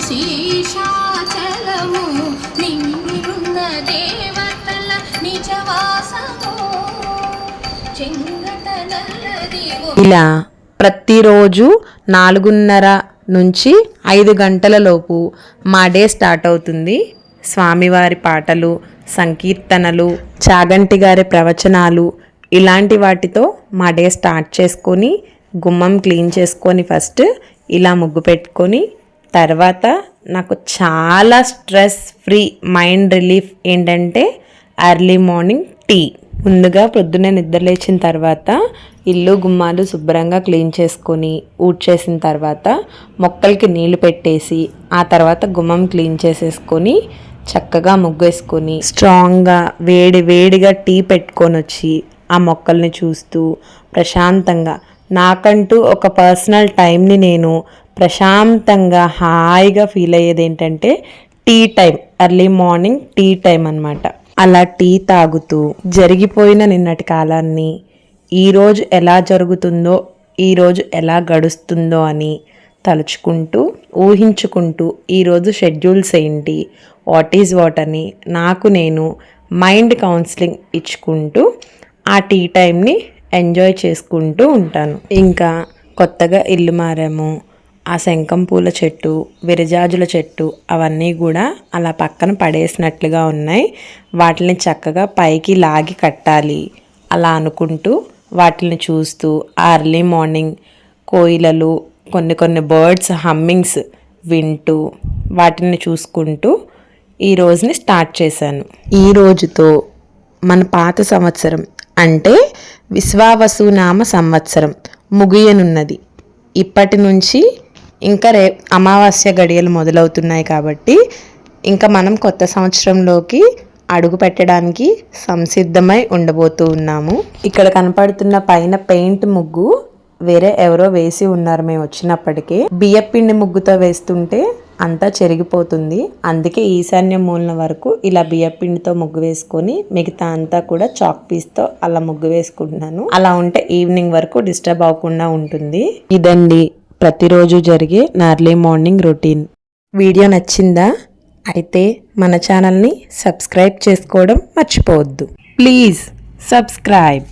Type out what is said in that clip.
శేషాచలము నిండున్న దేవతల నిజవాసము ఇలా ప్రతిరోజు 4:30 నుంచి 5 గంటల లోపు మా డే స్టార్ట్ అవుతుంది. స్వామివారి పాటలు, సంకీర్తనలు, చాగంటి గారి ప్రవచనాలు ఇలాంటి వాటితో మా డే స్టార్ట్ చేసుకొని గుమ్మం క్లీన్ చేసుకొని ఫస్ట్ ఇలా ముగ్గు పెట్టుకొని తర్వాత నాకు చాలా స్ట్రెస్ ఫ్రీ మైండ్ రిలీఫ్ ఏంటంటే ఎర్లీ మార్నింగ్ టీ. ముందుగా పొద్దున్నే నిద్ర లేచిన తర్వాత ఇల్లు గుమ్మాలు శుభ్రంగా క్లీన్ చేసుకొని ఊడ్చేసిన తర్వాత మొక్కలకి నీళ్లు పెట్టేసి ఆ తర్వాత గుమ్మం క్లీన్ చేసేసుకొని చక్కగా ముగ్గు వేసుకొని స్ట్రాంగ్గా వేడిగా టీ పెట్టుకొని వచ్చి ఆ మొక్కల్ని చూస్తూ ప్రశాంతంగా నాకంటూ ఒక పర్సనల్ టైంని నేను ప్రశాంతంగా హాయిగా ఫీల్ అయ్యేది ఏంటంటే tea time, early morning tea time అన్నమాట. అలా టీ తాగుతూ జరిగిపోయిన నిన్నటి కాలాన్ని ఈరోజు ఎలా జరుగుతుందో, ఈరోజు ఎలా గడుస్తుందో అని తలుచుకుంటూ ఊహించుకుంటూ ఈరోజు షెడ్యూల్స్ ఏంటి, వాట్ ఈజ్ వాట్ అని నాకు నేను మైండ్ కౌన్సిలింగ్ ఇచ్చుకుంటూ ఆ టీ టైంని ఎంజాయ్ చేసుకుంటూ ఉంటాను. ఇంకా కొత్తగా ఇల్లు మారాము, ఆ శంఖం పూల చెట్టు, విరజాజుల చెట్టు అవన్నీ కూడా అలా పక్కన పడేసినట్లుగా ఉన్నాయి. వాటిని చక్కగా పైకి లాగి కట్టాలి అలా అనుకుంటూ వాటిని చూస్తూ ఎర్లీ మార్నింగ్ కోయిలలు, కొన్ని బర్డ్స్ హమ్మింగ్స్ వింటూ వాటిని చూసుకుంటూ ఈ రోజుని స్టార్ట్ చేశాను. ఈ రోజుతో మన పాత సంవత్సరం అంటే విశ్వావసునామ సంవత్సరం ముగియనున్నది. ఇప్పటి నుంచి ఇంకా అమావాస్య గడియలు మొదలవుతున్నాయి కాబట్టి ఇంకా మనం కొత్త సంవత్సరంలోకి అడుగు పెట్టడానికి సంసిద్ధమై ఉండబోతూ ఉన్నాము. ఇక్కడ కనపడుతున్న పైన పెయింట్ ముగ్గు వేరే ఎవరో వేసి ఉన్నారు మేము వచ్చినప్పటికీ. బియ్యపిండి ముగ్గుతో వేస్తుంటే అంతా చెరిగిపోతుంది, అందుకే ఈశాన్య మూలన వరకు ఇలా బియ్యపిండితో ముగ్గు వేసుకొని మిగతా అంతా కూడా చాక్ పీస్తో అలా ముగ్గు వేసుకుంటున్నాను. అలా ఉంటే ఈవినింగ్ వరకు డిస్టర్బ్ అవ్వకుండా ఉంటుంది. ఇదండి ప్రతిరోజు జరిగే ఎర్లీ మార్నింగ్ రొటీన్. వీడియో నచ్చిందా? అయితే మన ఛానల్ని సబ్స్క్రైబ్ చేసుకోవడం మర్చిపోవద్దు. Please subscribe.